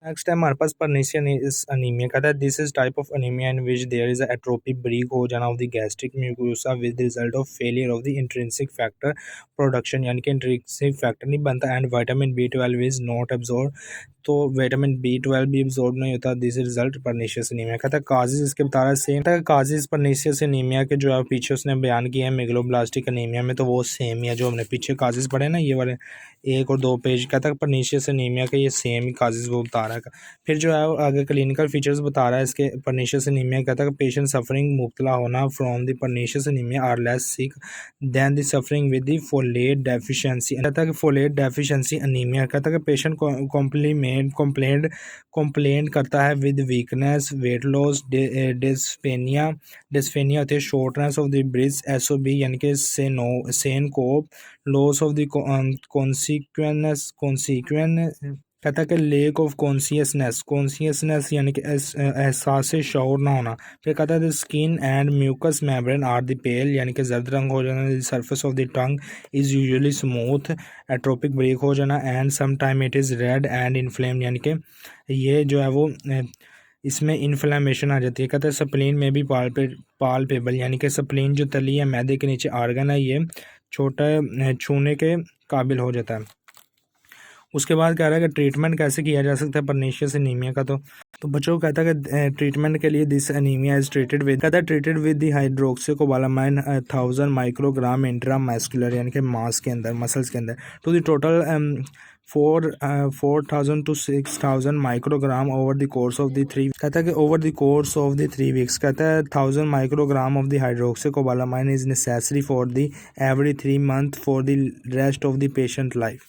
Next है हमारे पास pernicious anaemia. कहता है this is type of anaemia in which there is atrophy break हो जाना of the gastric mucosa with result of failure of the intrinsic factor production, यानी कि intrinsic factor नहीं बनता and vitamin B12 is not absorb, तो vitamin B12 भी absorb नहीं होता। This result pernicious anaemia. कहता है काजेज इसके बता रहा है सेम था, काजेज पर्नीशियस अनीमिया के जो है पीछे उसने बयान किया है मेगलोब्लास्टिक अनीमिया में, तो वो सेम ही है जो हमने पीछे काजेज पढ़े ना, ये वाले 1 और 2 पेज। कहता है पर्नीशियस अनीमिया के ये सेम ही काजेज वो बता रहा है। फिर जो है आगे क्लिनिकल फीचर्स बता रहा है इसके पर्नीशियस अनीमिया। कहता है पेशेंट सफरिंग मुब्तला होना from the pernicious anaemia are less sick than the suffering with the folate deficiency. कहता है कि फोलेट डेफिशिएंसी अनीमिया। कहता है कि पेशेंट कंप्लेंट करता है with weakness, weight loss, dyspnoea होती है, shortness of the breath, SOB यानी कि syncope, loss of the consequence. कहता है कि लेक ऑफ कॉन्सियसनेस यानी कि एहसास शऊर ना होना। फिर कहता है the skin and mucous membrane are the pale, यानी कि जर्द रंग हो जाना। The surface of the tongue is usually smooth, atrophic break हो जाना and some time it is red and inflamed, यानी कि ये जो है वो इसमें इन्फ्लेमेशन आ जाती है। कहता है स्प्लीन में भी पालपेबल, यानी कि स्प्लीन जो तली है मैदे के नीचे ऑर्गन है, ये छोटा छूने के काबिल हो जाता है। उसके बाद कह रहा है कि ट्रीटमेंट कैसे किया जा सकता है पर्नीशियस एनीमिया का। तो बच्चों को कहता है कि ट्रीटमेंट के लिए this anaemia is treated with, कहता है treated with the hydroxocobalamin 1000 microgram intramuscular, यानी कि मांस के अंदर, मसल्स के अंदर, to the total 4000 to 6000 microgram over the course of the 3। कहता है कि over the course of the 3 weeks. कहता है 1000 microgram of the hydroxocobalamin is necessary for the every 3 month for the rest of the patient life.